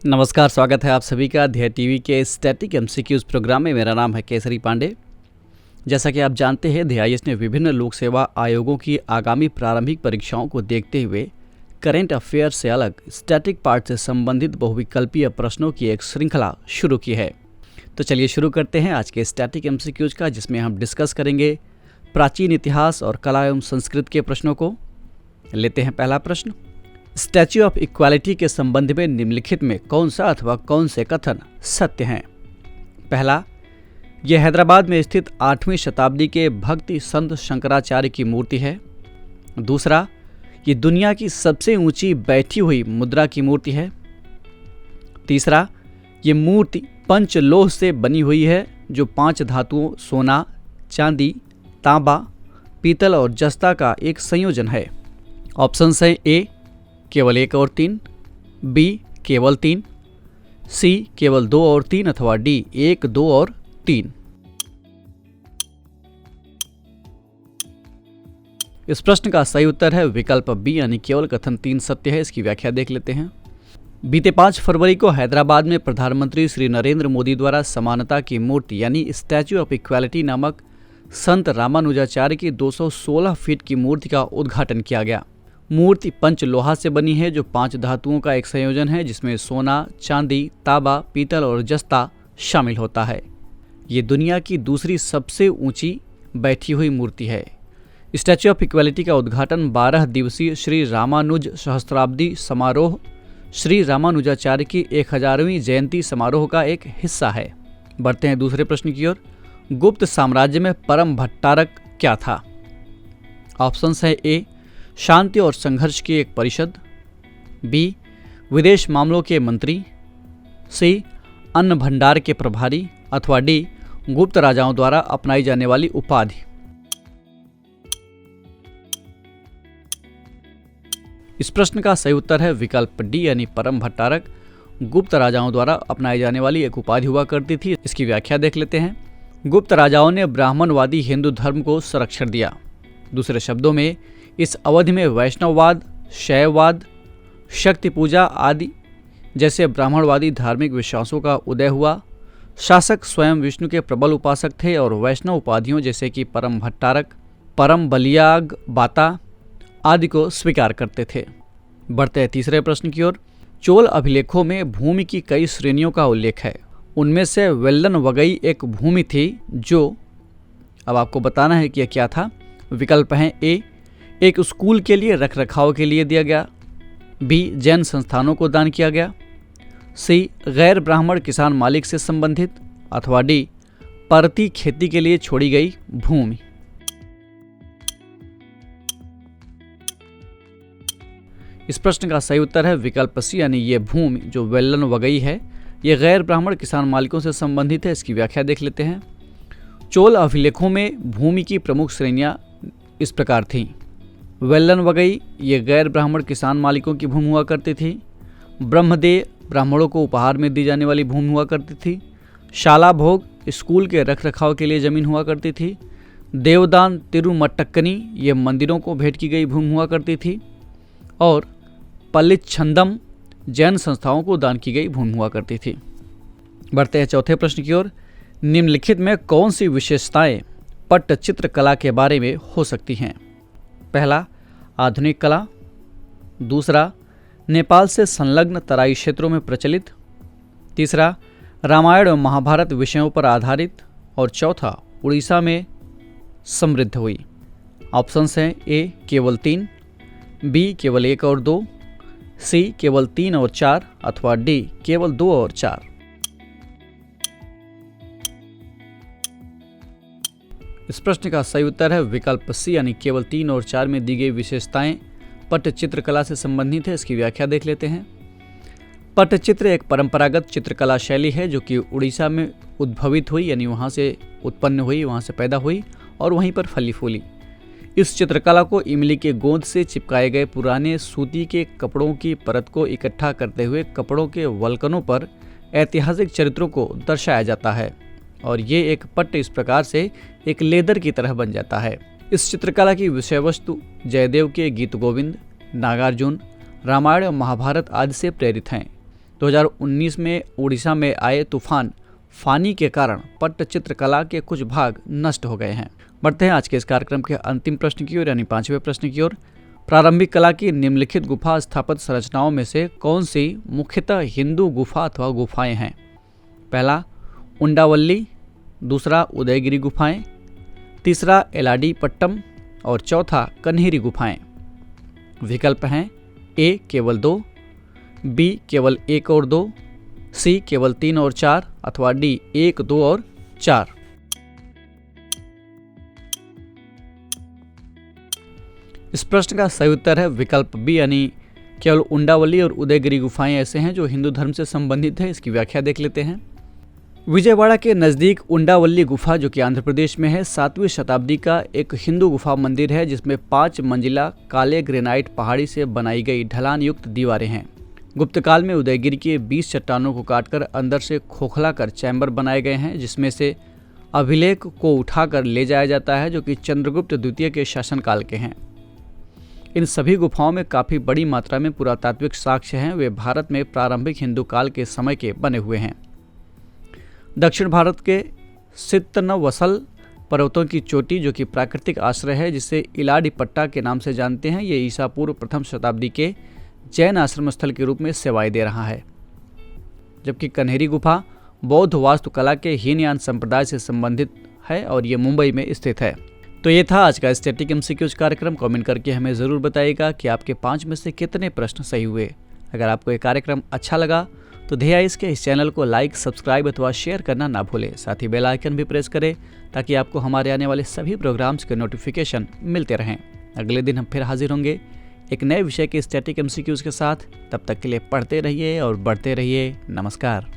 नमस्कार, स्वागत है आप सभी का अध्यय टीवी के स्टैटिक एमसीक्यूज प्रोग्राम में। मेरा नाम है केसरी पांडे। जैसा कि आप जानते हैं, DIS ने विभिन्न लोक सेवा आयोगों की आगामी प्रारंभिक परीक्षाओं को देखते हुए करंट अफेयर से अलग स्टैटिक पार्ट से संबंधित बहुविकल्पीय प्रश्नों की एक श्रृंखला शुरू की है। तो चलिए शुरू करते हैं आज के स्टैटिक एमसीक्यूज का, जिसमें हम डिस्कस करेंगे प्राचीन इतिहास और कला एवं संस्कृत के प्रश्नों को। लेते हैं पहला प्रश्न। स्टैच्यू ऑफ इक्वालिटी के संबंध में निम्नलिखित में कौन सा अथवा कौन से कथन सत्य हैं? पहला, यह हैदराबाद में स्थित 8वीं शताब्दी के भक्ति संत शंकराचार्य की मूर्ति है। दूसरा, ये दुनिया की सबसे ऊंची बैठी हुई मुद्रा की मूर्ति है। तीसरा, ये मूर्ति पंचलोह से बनी हुई है, जो 5 धातुओं सोना, चांदी, तांबा, पीतल और जस्ता का एक संयोजन है। ऑप्शन है ए केवल 1 और 3, बी केवल 3, सी केवल 2 और 3 अथवा डी 1, 2 और 3। इस प्रश्न का सही उत्तर है विकल्प बी, यानी केवल कथन 3 सत्य है। इसकी व्याख्या देख लेते हैं। बीते 5 फरवरी को हैदराबाद में प्रधानमंत्री श्री नरेंद्र मोदी द्वारा समानता की मूर्ति यानी स्टैच्यू ऑफ इक्वालिटी नामक संत रामानुजाचार्य की 216 फीट की मूर्ति का उद्घाटन किया गया। मूर्ति पंचलोहा से बनी है, जो 5 धातुओं का एक संयोजन है, जिसमें सोना, चांदी, तांबा, पीतल और जस्ता शामिल होता है। ये दुनिया की दूसरी सबसे ऊंची बैठी हुई मूर्ति है। स्टैच्यू ऑफ इक्वालिटी का उद्घाटन 12 दिवसीय श्री रामानुज सहस्त्राब्दी समारोह श्री रामानुजाचार्य की 1000वीं जयंती समारोह का एक हिस्सा है। बढ़ते हैं दूसरे प्रश्न की ओर। गुप्त साम्राज्य में परम भट्टारक क्या था? ऑप्शन है ए शांति और संघर्ष की एक परिषद, बी विदेश मामलों के मंत्री, सी अन्न भंडार के प्रभारी अथवा डी गुप्त राजाओं द्वारा अपनाई जाने वाली उपाधि। इस प्रश्न का सही उत्तर है विकल्प डी, यानी परम भट्टारक गुप्त राजाओं द्वारा अपनाई जाने वाली एक उपाधि हुआ करती थी। इसकी व्याख्या देख लेते हैं। गुप्त राजाओं ने ब्राह्मणवादी हिंदू धर्म को संरक्षण दिया। दूसरे शब्दों में, इस अवधि में वैष्णववाद, शैववाद, शक्ति पूजा आदि जैसे ब्राह्मणवादी धार्मिक विश्वासों का उदय हुआ। शासक स्वयं विष्णु के प्रबल उपासक थे और वैष्णव उपाधियों जैसे कि परम भट्टारक, परम बलियाग बाता आदि को स्वीकार करते थे। बढ़ते हैं तीसरे प्रश्न की ओर। चोल अभिलेखों में भूमि की कई श्रेणियों का उल्लेख है। उनमें से वेल्लन वगई एक भूमि थी, जो अब आपको बताना है कि यह क्या था। विकल्प हैं ए एक स्कूल के लिए रखरखाव के लिए दिया गया, बी जैन संस्थानों को दान किया गया, सी गैर ब्राह्मण किसान मालिक से संबंधित अथवा डी परती खेती के लिए छोड़ी गई भूमि। इस प्रश्न का सही उत्तर है विकल्प सी, यानी ये भूमि जो वेल्लन वगई है, ये गैर ब्राह्मण किसान मालिकों से संबंधित है। इसकी व्याख्या देख लेते हैं। चोल अभिलेखों में भूमि की प्रमुख श्रेणियां इस प्रकार थीं। वेल्लन वगई ये गैर ब्राह्मण किसान मालिकों की भूमि हुआ करती थी। ब्रह्मदेय ब्राह्मणों को उपहार में दी जाने वाली भूमि हुआ करती थी। शाला भोग स्कूल के रखरखाव के लिए जमीन हुआ करती थी। देवदान तिरुमट्टक्कनी ये मंदिरों को भेंट की गई भूमि हुआ करती थी। और पल्लिच्छंदम जैन संस्थाओं को दान की गई भूमि हुआ करती थी। बढ़ते हैं चौथे प्रश्न की ओर। निम्नलिखित में कौन सी विशेषताएं पट्टचित्र कला के बारे में हो सकती हैं? पहला, आधुनिक कला। दूसरा, नेपाल से संलग्न तराई क्षेत्रों में प्रचलित। तीसरा, रामायण और महाभारत विषयों पर आधारित। और चौथा, उड़ीसा में समृद्ध हुई। ऑप्शंस हैं ए केवल 3, बी केवल 1 और 2, सी केवल 3 और 4 अथवा डी केवल 2 और 4। इस प्रश्न का सही उत्तर है विकल्प सी, यानी केवल 3 और 4 में दी गई विशेषताएं पट्टचित्र कला से संबंधित है। इसकी व्याख्या देख लेते हैं। पट्टचित्र एक परंपरागत चित्रकला शैली है, जो कि उड़ीसा में उद्भवित हुई, यानी वहाँ से उत्पन्न हुई, वहाँ से पैदा हुई और वहीं पर फली फूली। इस चित्रकला को इमली के गोंद से चिपकाए गए पुराने सूती के कपड़ों की परत को इकट्ठा करते हुए कपड़ों के वल्कनों पर ऐतिहासिक चरित्रों को दर्शाया जाता है और ये एक पट्ट इस प्रकार से एक लेदर की तरह बन जाता है। इस चित्रकला की विषय वस्तु जयदेव के गीत गोविंद, नागार्जुन, रामायण और महाभारत आदि से प्रेरित हैं। 2019 में उड़ीसा में आए तूफान फानी के कारण पट्टचित्र कला के कुछ भाग नष्ट हो गए हैं। बढ़ते हैं आज के इस कार्यक्रम के अंतिम प्रश्न की ओर, यानी 5वें प्रश्न की ओर। प्रारंभिक कला की निम्नलिखित गुफा स्थापत्य संरचनाओं में से कौन सी मुख्यतः हिंदू गुफा अथवा गुफाएं हैं? पहला उंडावल्ली, दूसरा उदयगिरी गुफाएं, तीसरा एलाडी पट्टम और चौथा कन्हेरी गुफाएं। विकल्प हैं ए केवल 2, बी केवल 1 और 2, सी केवल 3 और 4 अथवा डी 1, 2 और 4। इस प्रश्न का सही उत्तर है विकल्प बी, यानी केवल उंडावली और उदयगिरी गुफाएं ऐसे हैं जो हिंदू धर्म से संबंधित है। इसकी व्याख्या देख लेते हैं। विजयवाड़ा के नज़दीक उंडावल्ली गुफा, जो कि आंध्र प्रदेश में है, 7वीं शताब्दी का एक हिंदू गुफा मंदिर है जिसमें 5 मंजिला काले ग्रेनाइट पहाड़ी से बनाई गई ढलान युक्त दीवारें हैं। गुप्त काल में उदयगिरी के 20 चट्टानों को काटकर अंदर से खोखला कर चैम्बर बनाए गए हैं, जिसमें से अभिलेख को उठाकर ले जाया जाता है जो कि चंद्रगुप्त द्वितीय के शासनकाल के हैं। इन सभी गुफाओं में काफ़ी बड़ी मात्रा में पुरातात्विक साक्ष्य हैं। वे भारत में प्रारंभिक हिंदू काल के समय के बने हुए हैं। दक्षिण भारत के सित्तनवसल पर्वतों की चोटी, जो कि प्राकृतिक आश्रय है जिसे इलाडी पट्टा के नाम से जानते हैं, ये ईसा पूर्व प्रथम शताब्दी के जैन आश्रम स्थल के रूप में सेवाएं दे रहा है। जबकि कन्हेरी गुफा बौद्ध वास्तुकला के हीनयान संप्रदाय से संबंधित है और ये मुंबई में स्थित है। तो ये था आज का स्टैटिक एमसीक्यूज कार्यक्रम। कमेंट करके हमें ज़रूर बताइएगा कि आपके 5 में से कितने प्रश्न सही हुए। अगर आपको ये कार्यक्रम अच्छा लगा तो धेयाइस के इस चैनल को लाइक, सब्सक्राइब अथवा शेयर करना ना भूलें। साथ ही बेल आइकन भी प्रेस करें ताकि आपको हमारे आने वाले सभी प्रोग्राम्स के नोटिफिकेशन मिलते रहें। अगले दिन हम फिर हाजिर होंगे एक नए विषय के स्टैटिक एमसीक्यूज के साथ। तब तक के लिए पढ़ते रहिए और बढ़ते रहिए। नमस्कार।